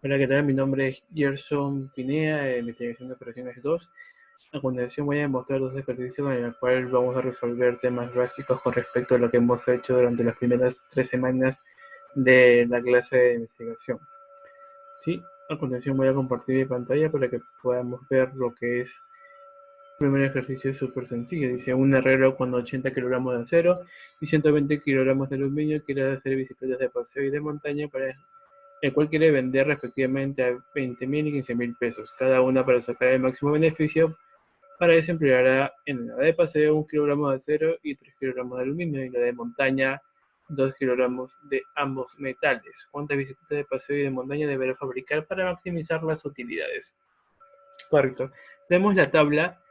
Hola, ¿qué tal? Mi nombre es Gerson Pinea, de Investigación de Operaciones 2. A continuación voy a mostrar dos ejercicios en los cuales vamos a resolver temas básicos con respecto a lo que hemos hecho durante las primeras 3 semanas de la clase de investigación. Sí, a continuación voy a compartir mi pantalla para que podamos ver lo que es. El primer ejercicio es súper sencillo. Dice, un herrero con 80 kilogramos de acero y 120 kilogramos de aluminio quiere hacer bicicletas de paseo y de montaña para el cual quiere vender respectivamente a 20.000 y 15.000 pesos, cada una para sacar el máximo beneficio. Para eso empleará en la de paseo 1 kilogramo de acero y 3 kilogramos de aluminio, y la de montaña 2 kilogramos de ambos metales. ¿Cuántas bicicletas de paseo y de montaña deberá fabricar para maximizar las utilidades? Correcto. Tenemos la tabla,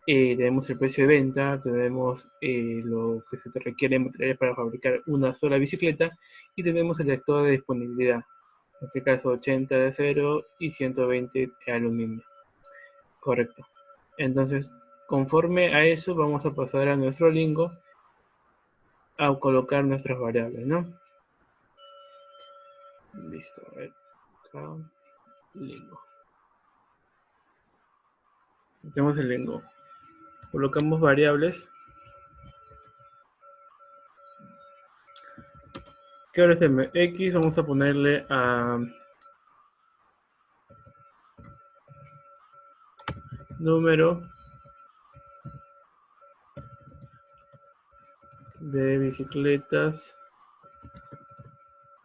tenemos el precio de venta, tenemos lo que se te requiere en materiales para fabricar una sola bicicleta y tenemos el estado de disponibilidad. En este caso 80 de acero y 120 de aluminio. Correcto. Entonces, conforme a eso, vamos a pasar a nuestro lingo a colocar nuestras variables, ¿no? Listo. A ver, acá, lingo. Tenemos el lingo. Colocamos variables. ¿Qué ahora es X? Vamos a ponerle a número de bicicletas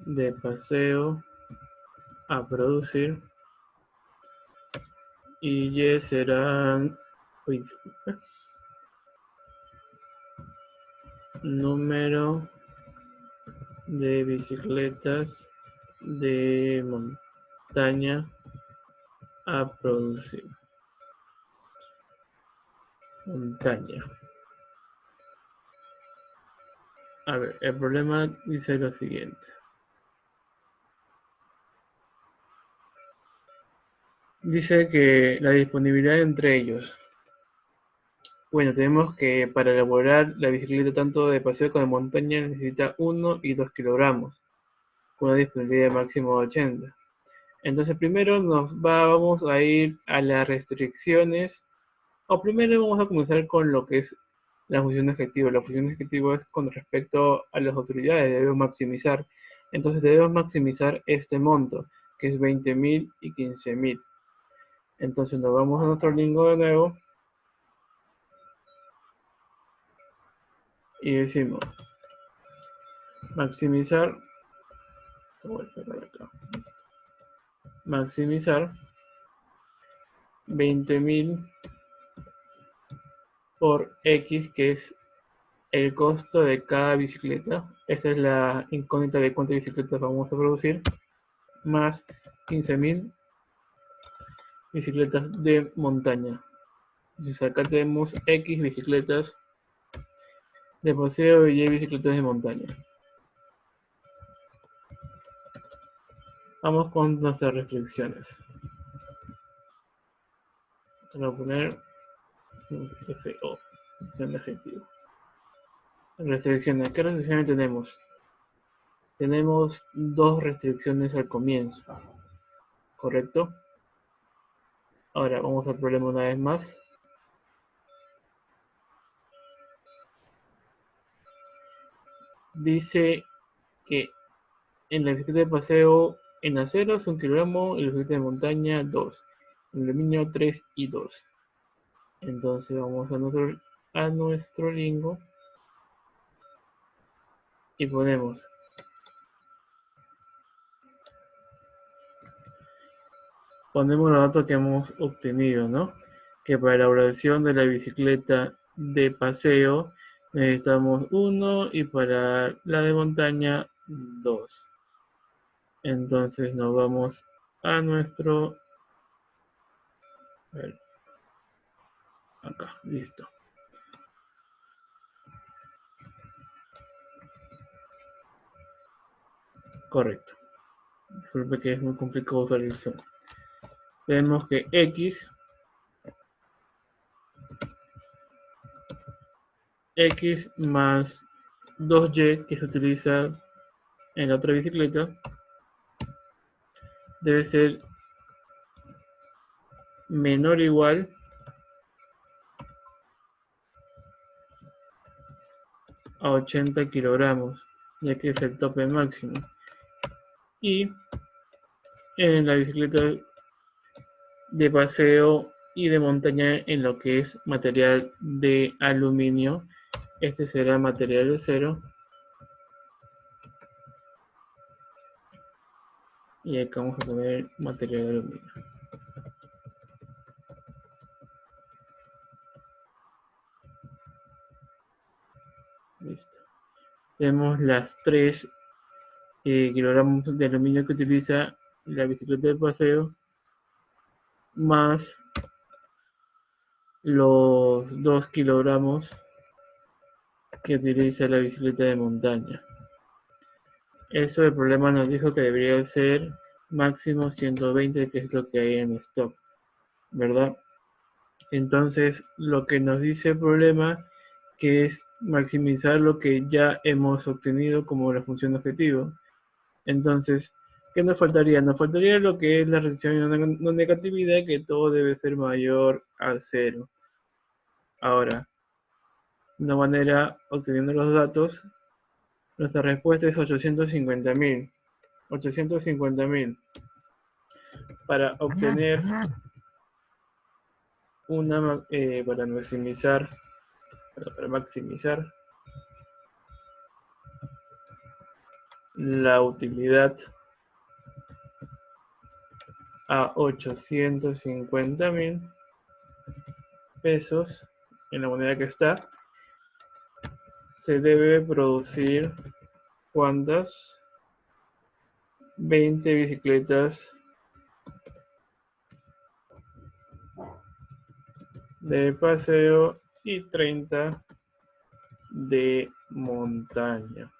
de paseo a producir, y Y serán, número de bicicletas de montaña a producir. Montaña. A ver, el problema dice lo siguiente. Dice que la disponibilidad entre ellos. Bueno, tenemos que para elaborar la bicicleta tanto de paseo como de montaña necesita 1 y 2 kilogramos, con una disponibilidad máxima de 80. Entonces primero vamos a ir a las restricciones, o primero vamos a comenzar con lo que es la función de objetivo. La función de objetivo es con respecto a las utilidades, debemos maximizar. Entonces debemos maximizar este monto, que es 20.000 y 15.000. Entonces nos vamos a nuestro lingo de nuevo y decimos maximizar, maximizar 20.000 por X, que es el costo de cada bicicleta. Esta es la incógnita de cuántas bicicletas vamos a producir, más 15.000 bicicletas de montaña. Entonces acá tenemos X bicicletas de paseo y Y bicicletas de montaña. Vamos con nuestras restricciones. Voy a poner FO, función de objetivo. Restricciones. ¿Qué restricciones tenemos? Tenemos dos restricciones al comienzo, ¿correcto? Ahora vamos al problema una vez más. Dice que en la bicicleta de paseo en acero es 1 kilogramo y la bicicleta de montaña 2. En aluminio 3 y 2. Entonces vamos a nuestro lingo y ponemos los datos que hemos obtenido, ¿no? Que para la elaboración de la bicicleta de paseo necesitamos 1 y para la de montaña 2. Entonces nos vamos a nuestro, a ver, acá, listo. Correcto. Disculpe que es muy complicado usar el Zoom. Tenemos que X más 2Y que se utiliza en la otra bicicleta debe ser menor o igual a 80 kilogramos, ya que es el tope máximo. Y en la bicicleta de paseo y de montaña, en lo que es material de aluminio, este será material de acero. Y acá vamos a poner material de aluminio. Listo. Tenemos las 3 kilogramos de aluminio que utiliza la bicicleta de paseo, más los 2 kilogramos que utiliza la bicicleta de montaña. Eso el problema nos dijo que debería ser máximo 120, que es lo que hay en stock, ¿verdad? Entonces, lo que nos dice el problema, que es maximizar lo que ya hemos obtenido como la función objetivo. Entonces, ¿qué nos faltaría? Nos faltaría lo que es la reacción y no negatividad, que todo debe ser mayor a 0. Ahora, de una manera, obteniendo los datos, nuestra respuesta es 850.000. 850.000. Para obtener una, para maximizar la utilidad a 850.000 pesos en la moneda que está, se debe producir ¿cuántas? 20 bicicletas de paseo y 30 de montaña.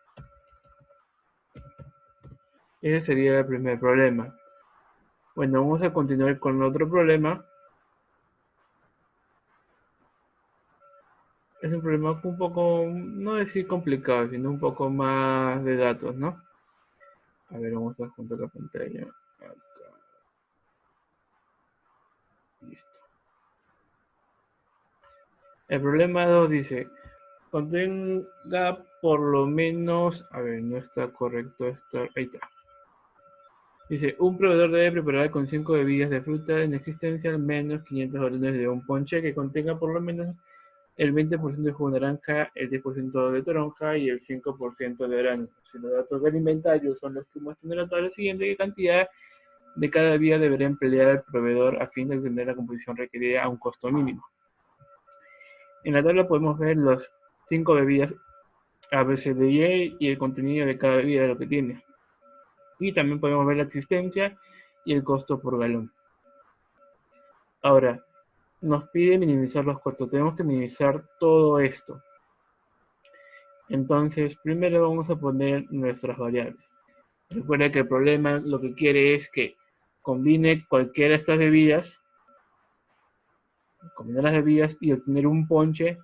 Ese sería el primer problema. Bueno, vamos a continuar con otro problema. Es un problema un poco, no decir complicado, sino un poco más de datos, ¿no? A ver, vamos a juntar la pantalla. Acá. Listo. El problema 2 dice, contenga por lo menos, a ver, no está correcto, ahí está. Dice, un proveedor debe preparar con 5 bebidas de fruta en existencia al menos 500 galones de un ponche que contenga por lo menos el 20% de jugo de naranja, el 10% de toronja y el 5% de arándano. Si los datos del inventario son los que muestran en la tabla siguiente, ¿qué cantidad de cada bebida deberá emplear el proveedor a fin de obtener la composición requerida a un costo mínimo? En la tabla podemos ver las 5 bebidas A, B, C, D y E y el contenido de cada bebida, lo que tiene. Y también podemos ver la existencia y el costo por galón. Ahora, nos pide minimizar los costos. Tenemos que minimizar todo esto. Entonces, primero vamos a poner nuestras variables. Recuerda que el problema lo que quiere es que combine cualquiera de estas bebidas, combinar las bebidas y obtener un ponche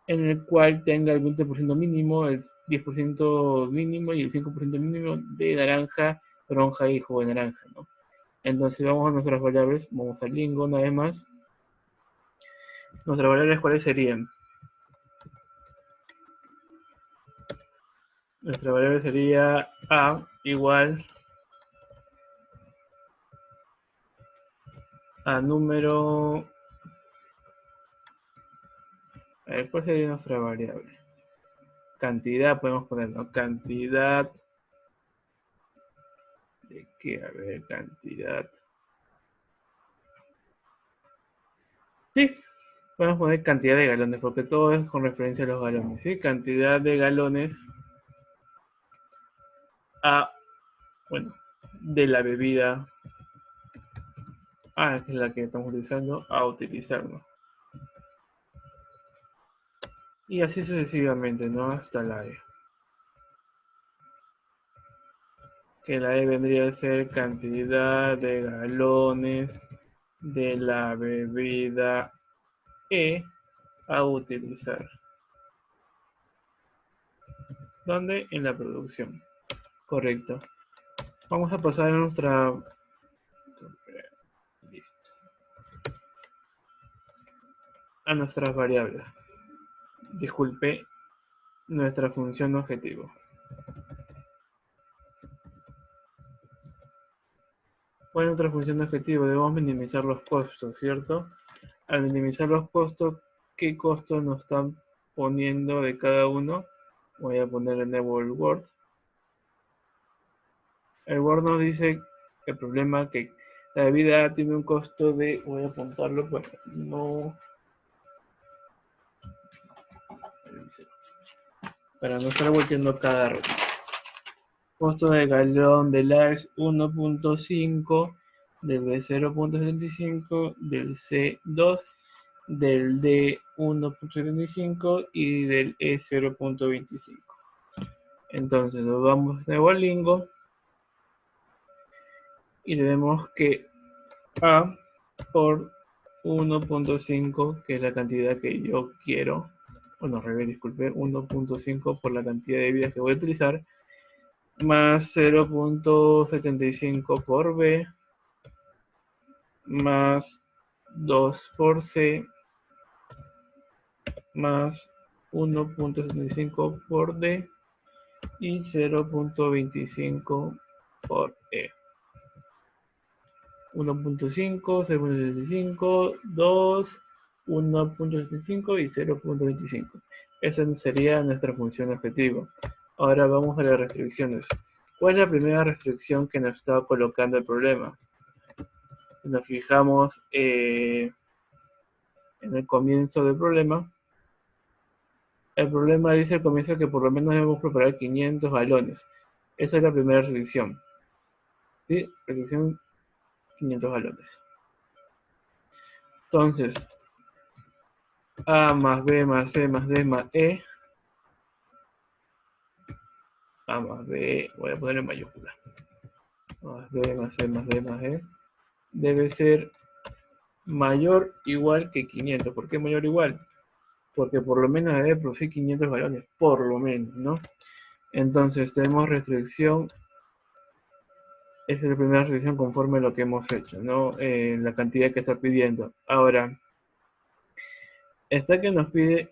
en el cual tenga el 20% mínimo, el 10% mínimo y el 5% mínimo de naranja, toronja y jugo de naranja, ¿no? Entonces vamos a nuestras variables, vamos al lingo una vez más. Nuestras variables, ¿cuáles serían? Nuestra variable sería A igual a número... A ver, ¿cuál sería nuestra variable? Cantidad, podemos poner, ¿no? Cantidad... ¿De qué? A ver, cantidad... Sí, podemos poner cantidad de galones, porque todo es con referencia a los galones, ¿sí? Cantidad de galones a, bueno, de la bebida A, que es la que estamos utilizando, a utilizarlo. Y así sucesivamente, ¿no? Hasta la E. Que la E vendría a ser cantidad de galones de la bebida E a utilizar. ¿Dónde? En la producción. Correcto. Vamos a pasar a nuestra a nuestras variables. Disculpe, nuestra función objetivo. ¿Cuál es nuestra función objetivo? Debemos minimizar los costos, ¿cierto? Al minimizar los costos, ¿qué costos nos están poniendo de cada uno? Voy a poner de nuevo el Word. El Word nos dice el problema que la bebida tiene un costo de, voy a apuntarlo para no estar volteando cada rato. Costo de galón del A es 1.5, del B 0.75, del C 2, del D 1.75 y del E 0.25. Entonces nos vamos de nuevo al lingo y le vemos que A por 1.5, que es la cantidad que yo quiero, bueno, revés, disculpe, 1.5 por la cantidad de bebidas que voy a utilizar, más 0.75 por B, más 2 por C, más 1.75 por D y 0.25 por E. 1.5, 0.75, 2, 1.75 y 0.25. Esa sería nuestra función objetivo. Ahora vamos a las restricciones. ¿Cuál es la primera restricción que nos está colocando el problema? Si nos fijamos en el comienzo del problema, el problema dice al comienzo que por lo menos debemos preparar 500 galones. Esa es la primera restricción. ¿Sí? Restricción 500 galones. Entonces, A más B más C más D más E. A más B, voy a poner en mayúscula. Más B más C más D más E. Debe ser mayor o igual que 500. ¿Por qué mayor o igual? Porque por lo menos debe producir 500 galones. Por lo menos, ¿no? Entonces tenemos restricción. Esa es la primera restricción conforme a lo que hemos hecho, ¿no? La cantidad que está pidiendo. Ahora, está que nos pide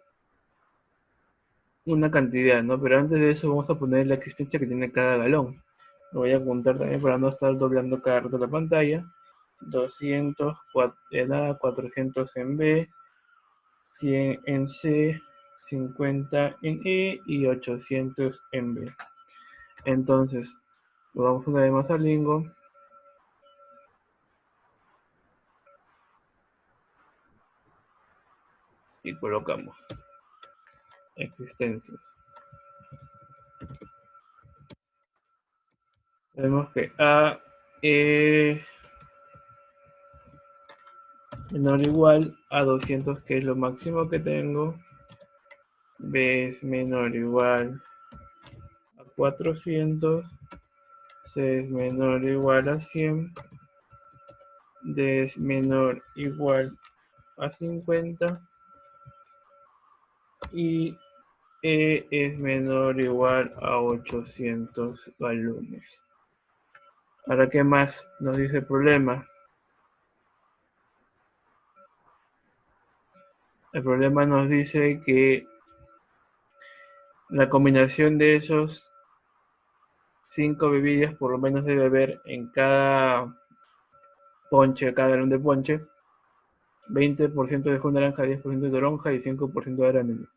una cantidad, ¿no? Pero antes de eso vamos a poner la existencia que tiene cada galón. Lo voy a apuntar también para no estar doblando cada rato la pantalla. 200, 400 en B, 100 en C, 50 en E y 800 en B. Entonces, lo vamos una vez más al lingo. Y colocamos existencias. Vemos que A es menor o igual a 200, que es lo máximo que tengo. B es menor o igual a 400. C es menor o igual a 100. D es menor o igual a 50. Y E es menor o igual a 800 galones. Ahora, ¿qué más nos dice el problema? El problema nos dice que la combinación de esos 5 bebidas por lo menos debe haber en cada ponche, cada galón de ponche, 20% de jugo de naranja, 10% de toronja y 5% de arándano.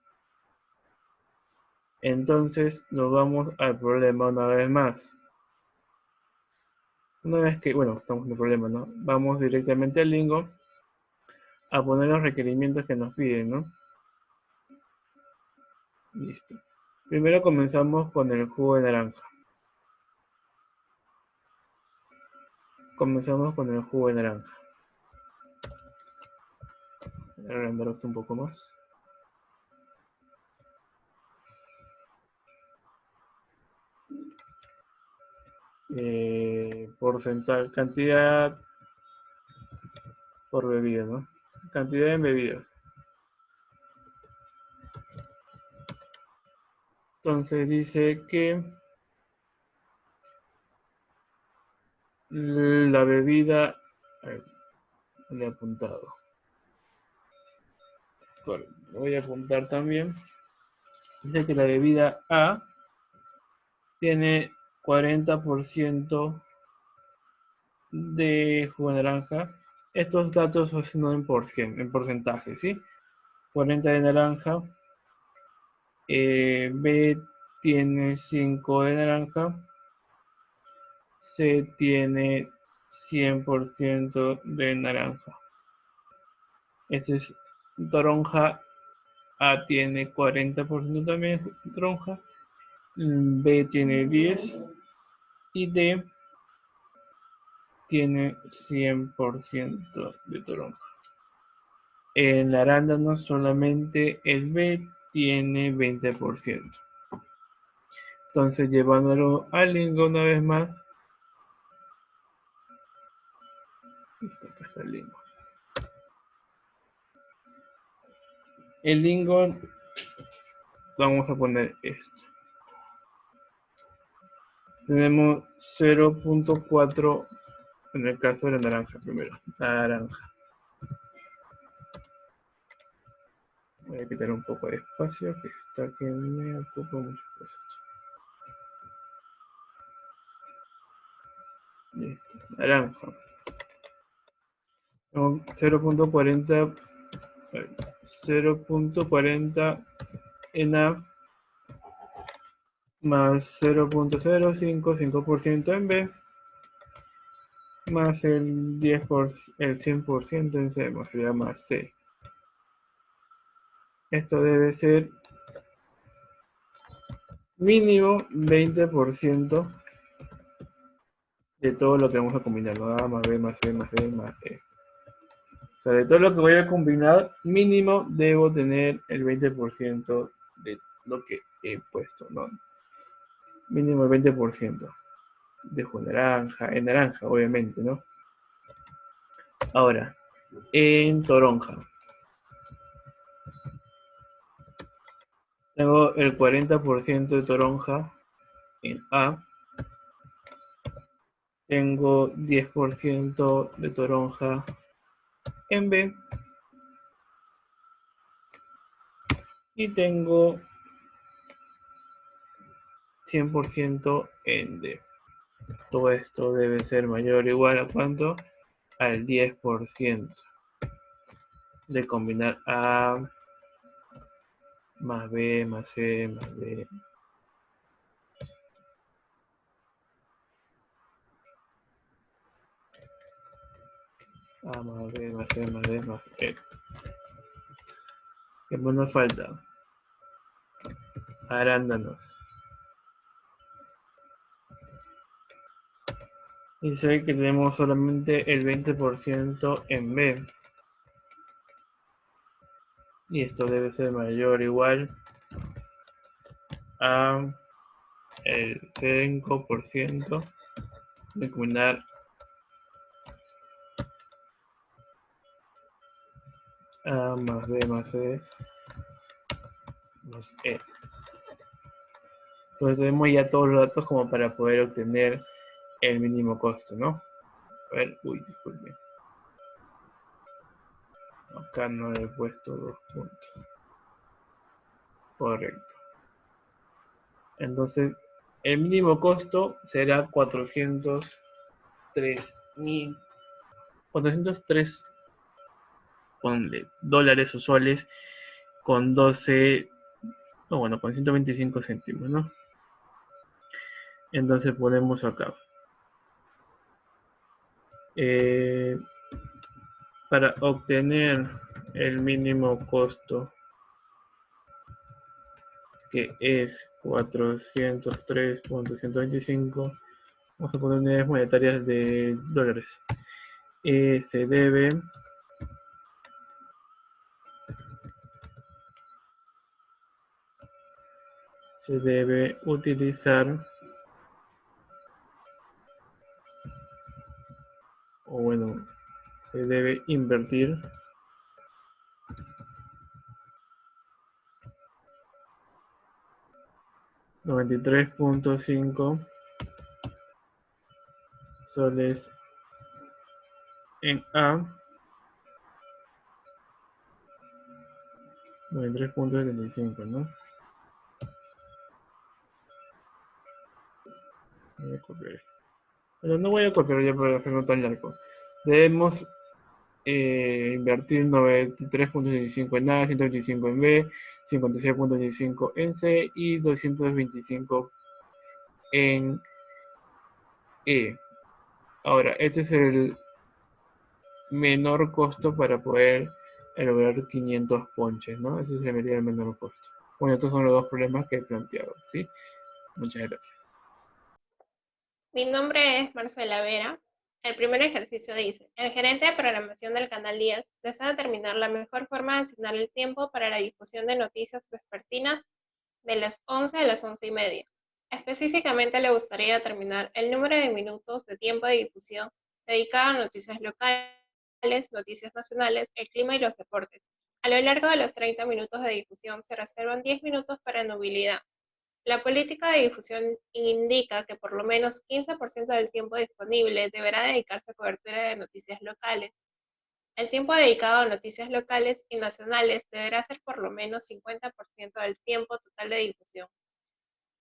Entonces nos vamos al problema una vez más. Una vez que, bueno, estamos en el problema, ¿no? Vamos directamente al lingo a poner los requerimientos que nos piden, ¿no? Listo. Primero comenzamos con el jugo de naranja. Comenzamos con el jugo de naranja. Voy a agrandar esto un poco más. Porcentaje, cantidad por bebida, ¿no? Cantidad en bebidas. Entonces dice que la bebida, a ver, le he apuntado. Correcto. Lo voy a apuntar también. Dice que la bebida A tiene 40% de jugo de naranja. Estos datos son en porcentaje, ¿sí? 40 de naranja. B tiene 5 de naranja. C tiene 100% de naranja. Ese es toronja. A tiene 40% también de toronja. B tiene 10. Y D tiene 100% de toronja. En arándano solamente el B tiene 20%. Entonces, llevándolo al lingo una vez más. Listo, acá está el lingo. El lingo, vamos a poner esto. Tenemos 0.4 en el caso de la naranja primero. Naranja. Voy a quitar un poco de espacio, que está que me ocupa mucho espacio. Listo. Naranja. 0.40 en más 0.055% en B más el 100% en C, sería más C. Esto debe ser mínimo 20% de todo lo que vamos a combinar, ¿no? A más B más C más D más E. O sea, de todo lo que voy a combinar, mínimo debo tener el 20% de lo que he puesto, ¿no? Mínimo el 20% de jugo naranja, en naranja, obviamente, ¿no? Ahora, en toronja. Tengo el 40% de toronja en A. Tengo 10% de toronja en B. Y tengo 100% en D. Todo esto debe ser mayor o igual a ¿cuánto? Al 10% de combinar A más B más C más D. A más B más C más D más E. ¿Qué más nos falta? Arándanos. Dice que tenemos solamente el 20% en B. Y esto debe ser mayor o igual a el 5% de combinar A más B más C más E. Entonces tenemos ya todos los datos como para poder obtener el mínimo costo, ¿no? A ver, disculpe. Acá no le he puesto 2 puntos. Correcto. Entonces, el mínimo costo será 403 dólares o soles con 12, no, bueno, con 125 céntimos, ¿no? Entonces ponemos acá. Para obtener el mínimo costo, que es 403.125, vamos a poner unidades monetarias de dólares. Se debe utilizar, o bueno, se debe invertir $93.5 soles en A 93.75, ¿no? Voy a copiar esto. Pero no voy a copiar ya para hacerlo tan largo. Debemos invertir 93.25 en A, 125 en B, 56.25 en C y 225 en E. Ahora, este es el menor costo para poder lograr 500 ponches, ¿no? Ese sería el menor costo. Bueno, estos son los dos problemas que he planteado, ¿sí? Muchas gracias. Mi nombre es Marcela Vera. El primer ejercicio dice, el gerente de programación del Canal 10 desea determinar la mejor forma de asignar el tiempo para la difusión de noticias vespertinas de las 11 a las 11:30. Específicamente le gustaría determinar el número de minutos de tiempo de difusión dedicado a noticias locales, noticias nacionales, el clima y los deportes. A lo largo de los 30 minutos de difusión se reservan 10 minutos para nubilidad. La política de difusión indica que por lo menos 15% del tiempo disponible deberá dedicarse a cobertura de noticias locales. El tiempo dedicado a noticias locales y nacionales deberá ser por lo menos 50% del tiempo total de difusión.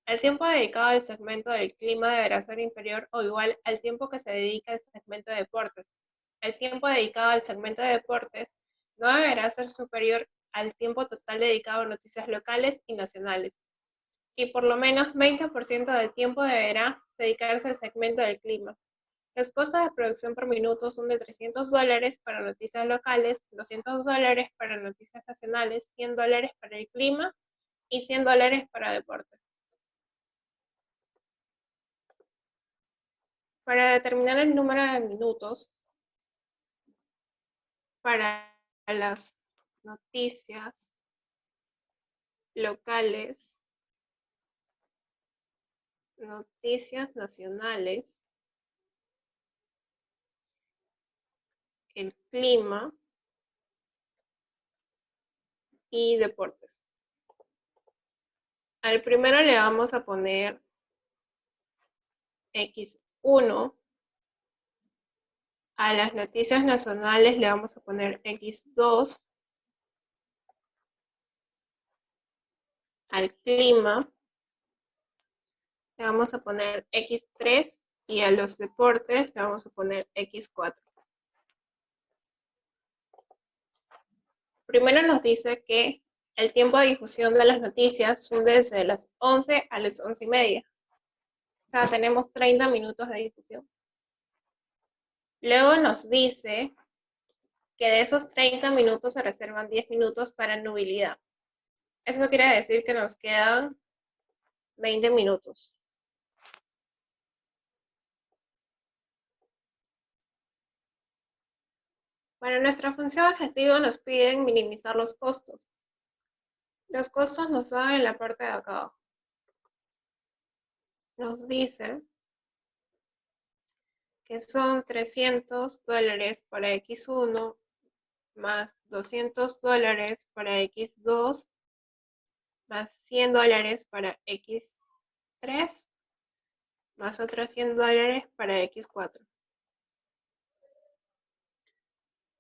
El tiempo dedicado al segmento del clima deberá ser inferior o igual al tiempo que se dedica al segmento de deportes. El tiempo dedicado al segmento de deportes no deberá ser superior al tiempo total dedicado a noticias locales y nacionales. Y por lo menos 20% del tiempo deberá dedicarse al segmento del clima. Los costos de producción por minuto son de $300 para noticias locales, $200 para noticias nacionales, $100 para el clima y $100 para deportes. Para determinar el número de minutos para las noticias locales, noticias nacionales, el clima y deportes. Al primero le vamos a poner X1, a las noticias nacionales le vamos a poner X2, al clima le vamos a poner X3 y a los deportes le vamos a poner X4. Primero nos dice que el tiempo de difusión de las noticias son desde las 11 a las 11:30. O sea, tenemos 30 minutos de difusión. Luego nos dice que de esos 30 minutos se reservan 10 minutos para nubilidad. Eso quiere decir que nos quedan 20 minutos. Para nuestra función objetivo nos piden minimizar los costos. Los costos nos dan en la parte de acá. Nos dice que son $300 para X1 más $200 para X2 más $100 para X3 más otros $100 para X4.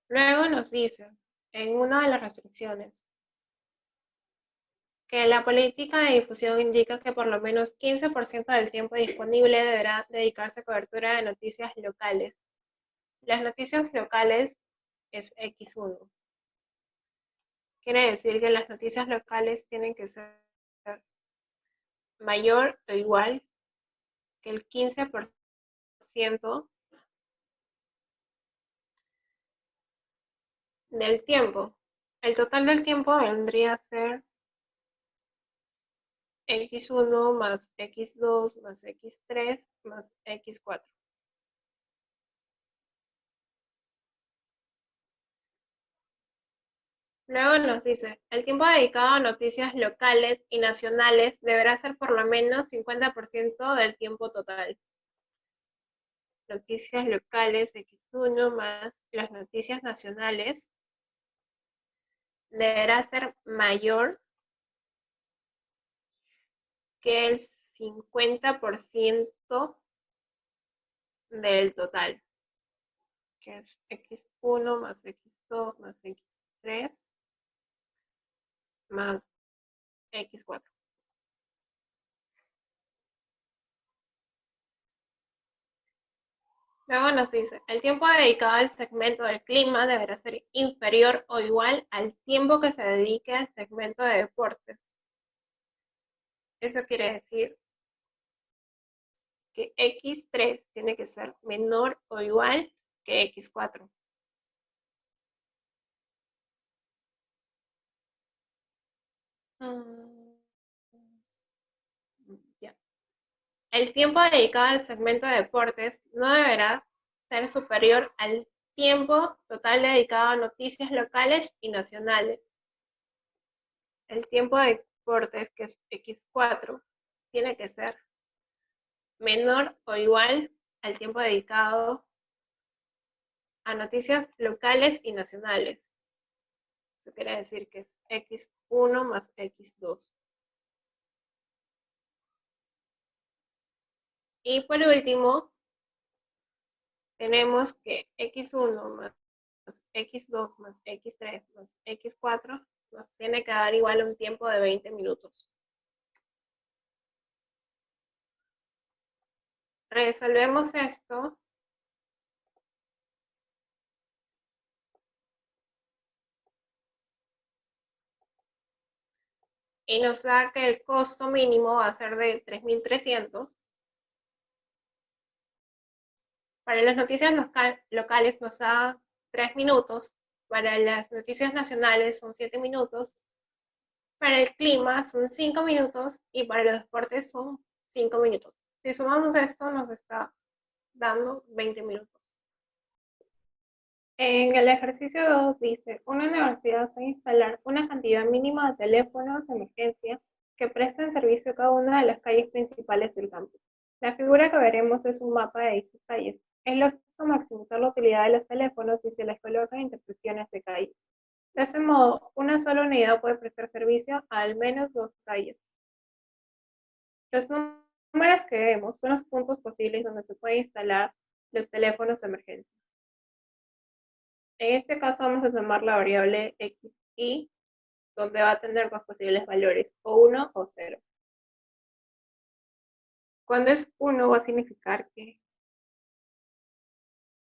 Luego nos dice, en una de las restricciones, que la política de difusión indica que por lo menos 15% del tiempo disponible deberá dedicarse a cobertura de noticias locales. Las noticias locales es X1. Quiere decir que las noticias locales tienen que ser mayor o igual que el 15% del tiempo. El total del tiempo vendría a ser X1 más X2 más X3 más X4. Luego nos dice, el tiempo dedicado a noticias locales y nacionales deberá ser por lo menos 50% del tiempo total. Noticias locales X1 más las noticias nacionales deberá ser mayor que el 50% del total, que es X1 más X2 más X3 más X4. Luego nos dice, el tiempo dedicado al segmento del clima deberá ser inferior o igual al tiempo que se dedique al segmento de deportes. Eso quiere decir que X3 tiene que ser menor o igual que X4. Ya. El tiempo dedicado al segmento de deportes no deberá ser superior al tiempo total dedicado a noticias locales y nacionales. El tiempo de deportes, que es X4, tiene que ser menor o igual al tiempo dedicado a noticias locales y nacionales. Eso quiere decir que es X1 más X2. Y por último, tenemos que X1 más X2 más X3 más X4 nos tiene que dar igual un tiempo de 20 minutos. Resolvemos esto. Y nos da que el costo mínimo va a ser de 3.300. Para las noticias locales nos da 3 minutos. Para las noticias nacionales son 7 minutos. Para el clima son 5 minutos. Y para los deportes son 5 minutos. Si sumamos esto, nos está dando 20 minutos. En el ejercicio 2 dice, una universidad va a instalar una cantidad mínima de teléfonos de emergencia que presten servicio a cada una de las calles principales del campus. La figura que veremos es un mapa de dichas calles. Es lógico maximizar la utilidad de los teléfonos si se les colocan intersecciones de calles. De ese modo, una sola unidad puede prestar servicio a al menos 2 calles. Los números que vemos son los puntos posibles donde se pueden instalar los teléfonos de emergencia. En este caso vamos a tomar la variable xy, donde va a tener dos posibles valores, o 1 o 0. Cuando es 1 va a significar que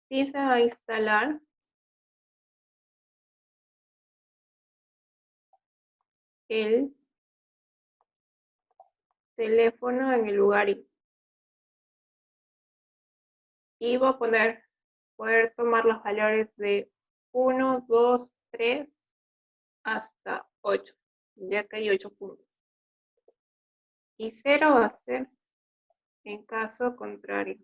sí se va a instalar el teléfono en el lugar y va a poder tomar los valores de 1, 2, 3 hasta 8, ya que hay 8 puntos. Y 0 va a ser en caso contrario.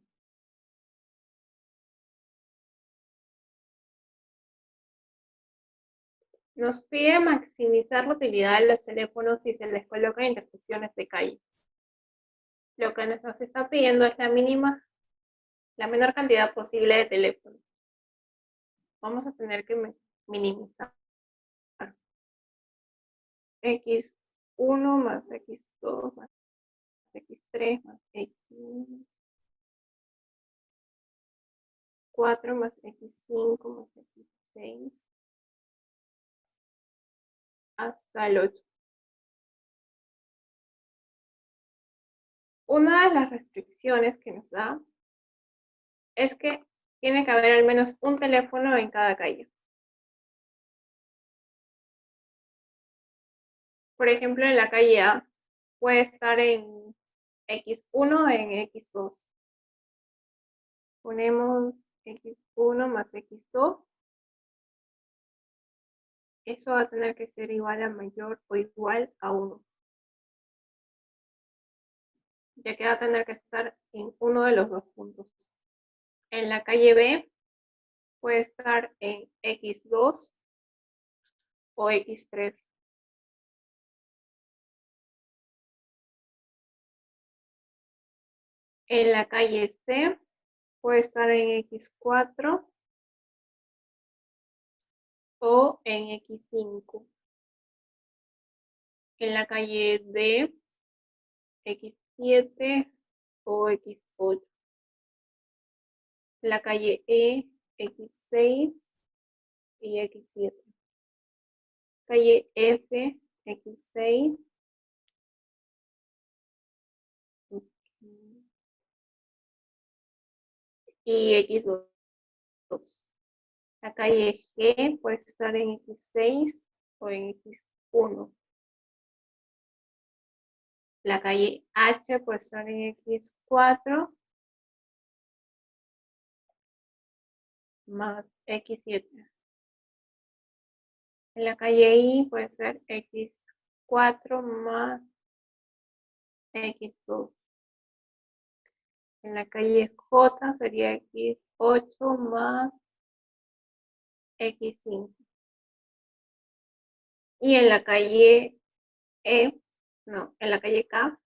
Nos pide maximizar la utilidad de los teléfonos si se les colocan intersecciones de calle. Lo que nos está pidiendo es la menor cantidad posible de teléfonos. Vamos a tener que minimizar x1 más x2 más x3 más x4 más x5 más x6 hasta el 8. Una de las restricciones que nos da es que tiene que haber al menos un teléfono en cada calle. Por ejemplo, en la calle A puede estar en x1 o en x2. Ponemos x1 más x2. Eso va a tener que ser igual a mayor o igual a 1. Ya que va a tener que estar en uno de los dos puntos. En la calle B puede estar en x2 o x3. En la calle C puede estar en x4 o en x5. En la calle D, x7 o x8. En la calle E, x6 y x7. Calle F, X6. Y X2. La calle G puede estar en X6 o en X1. La calle H puede estar en X4 más X7. En la calle I puede ser X4 más X2. En la calle J sería X8 más X5. Y en la calle en la calle K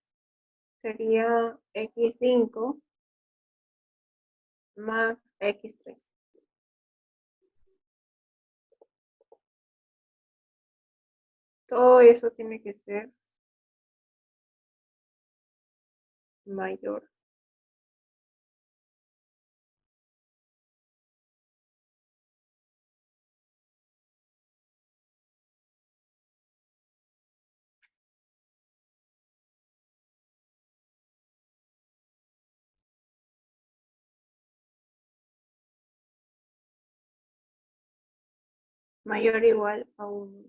sería X5 más X3. Todo eso tiene que ser mayor. Mayor o igual a 1.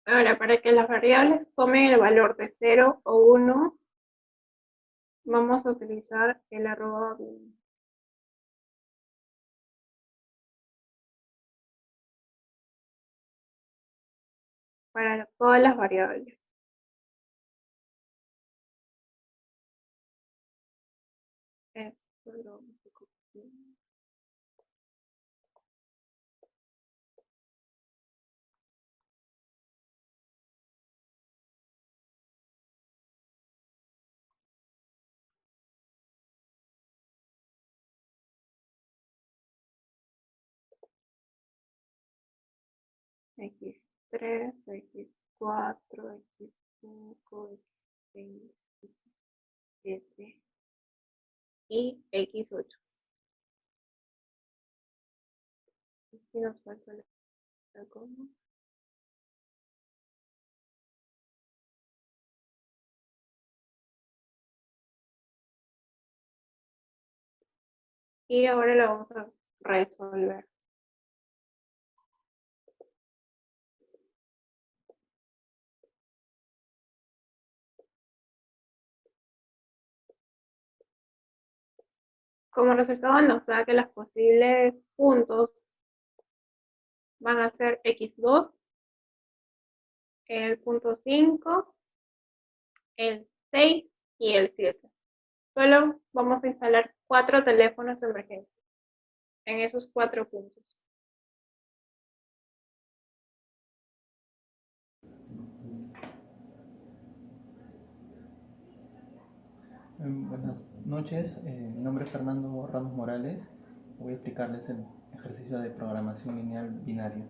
Ahora, para que las variables tomen el valor de 0 o 1, vamos a utilizar el arroba bin. Para todas las variables. Esto lo vamos a copiar. X3, X4, X5, X6, X7 y X8. Aquí nos falta la coma. Y ahora la vamos a resolver. Como resultado nos da que los posibles puntos van a ser X2, el punto 5, el 6 y el 7. Solo vamos a instalar 4 teléfonos emergentes en esos 4 puntos. Buenas noches, mi nombre es Fernando Ramos Morales. Voy a explicarles el ejercicio de programación lineal binaria.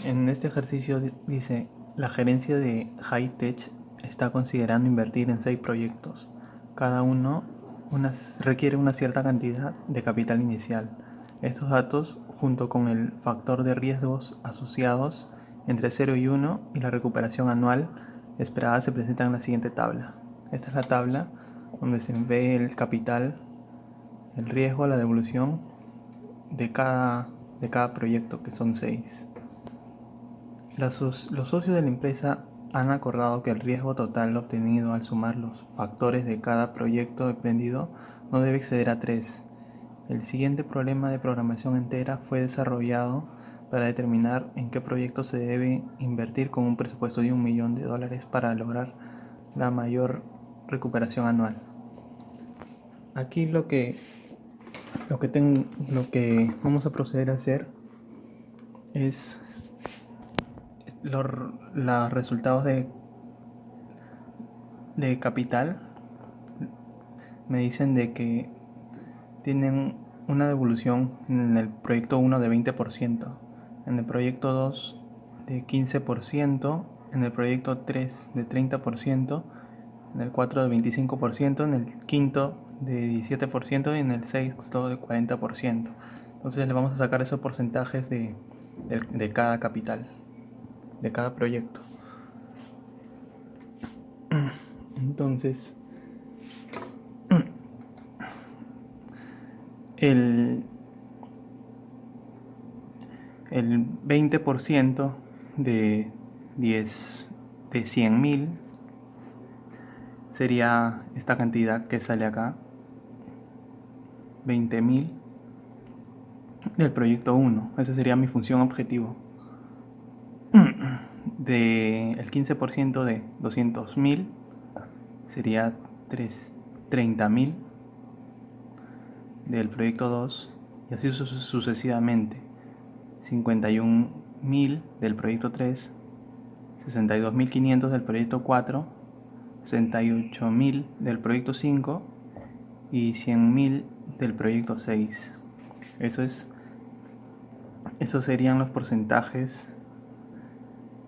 En este ejercicio dice, la gerencia de Hightech está considerando invertir en 6 proyectos. Cada uno requiere una cierta cantidad de capital inicial. Estos datos, junto con el factor de riesgos asociados entre 0 y 1 y la recuperación anual esperada, se presentan en la siguiente tabla. Esta es la tabla donde se ve el capital, el riesgo, la devolución de cada proyecto, que son 6. Los socios de la empresa han acordado que el riesgo total obtenido al sumar los factores de cada proyecto emprendido no debe exceder a 3. El siguiente problema de programación entera fue desarrollado para determinar en qué proyecto se debe invertir con un presupuesto de $1 millón para lograr la mayor recuperación anual. Aquí lo que vamos a proceder a hacer es los resultados de capital. Me dicen de que tienen una devolución en el proyecto 1 de 20%, en el proyecto 2 de 15%, en el proyecto 3 de 30% en el 4 de 25%, en el quinto de 17% y en el sexto de 40%. Entonces le vamos a sacar esos porcentajes de cada capital, de cada proyecto. Entonces, el 20% de 100.000 sería esta cantidad que sale acá, 20.000 del proyecto 1. Esa sería mi función objetivo. El 15% de 200.000 sería 30.000 del proyecto 2, y así sucesivamente. 51.000 del proyecto 3, 62.500 del proyecto 4, 68.000 del proyecto 5 y 100.000 del proyecto 6. Esos serían los porcentajes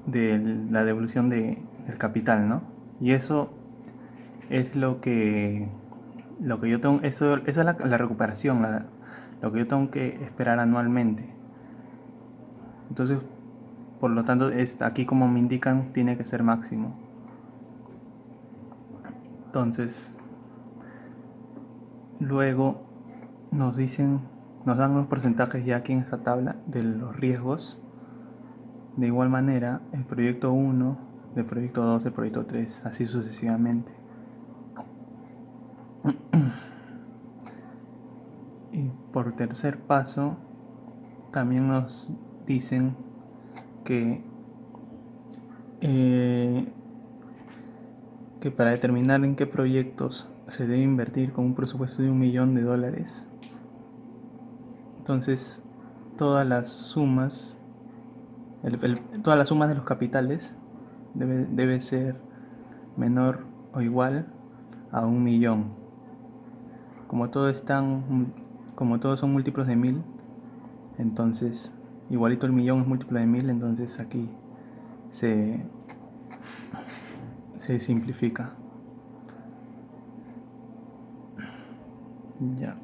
de la devolución del capital, ¿no? Y eso es lo que yo tengo, esa es la recuperación, lo que yo tengo que esperar anualmente. Entonces, por lo tanto, aquí como me indican, tiene que ser máximo. Entonces, luego nos dan los porcentajes ya aquí en esta tabla de los riesgos. De igual manera, el proyecto 1, del proyecto 2, del proyecto 3, así sucesivamente. Y por tercer paso, también nos dicen que para determinar en qué proyectos se debe invertir con un presupuesto de $1 millón, entonces todas las sumas de los capitales debe ser menor o igual a 1 millón. Como todos son múltiplos de 1000, entonces igualito el millón es múltiplo de 1000, entonces aquí se simplifica. Ya.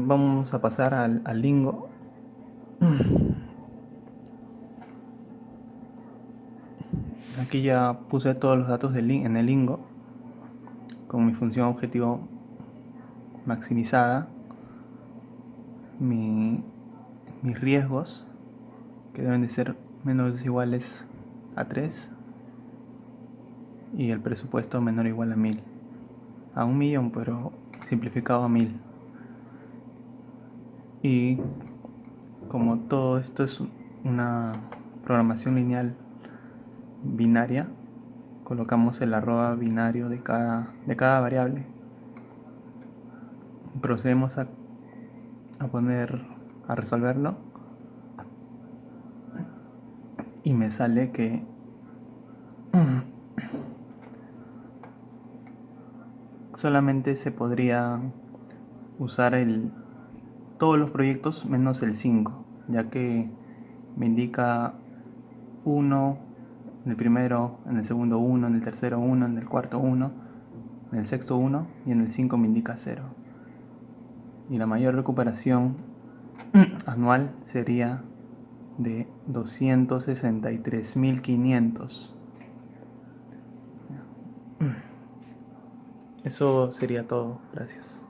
Vamos a pasar al Lingo. Aquí ya puse todos los datos en el Lingo con mi función objetivo maximizada, mis riesgos, que deben de ser menores o iguales a 3, y el presupuesto menor o igual a 1000, a 1 millón, pero simplificado a 1000. Y como todo esto es una programación lineal binaria, colocamos el arroba binario de cada variable. Procedemos a resolverlo, y me sale que solamente se podría usar todos los proyectos menos el 5, ya que me indica 1 en el primero, en el segundo 1, en el tercero 1, en el cuarto 1, en el sexto 1 y en el 5 me indica 0. Y la mayor recuperación anual sería de 263.500. Eso sería todo. Gracias.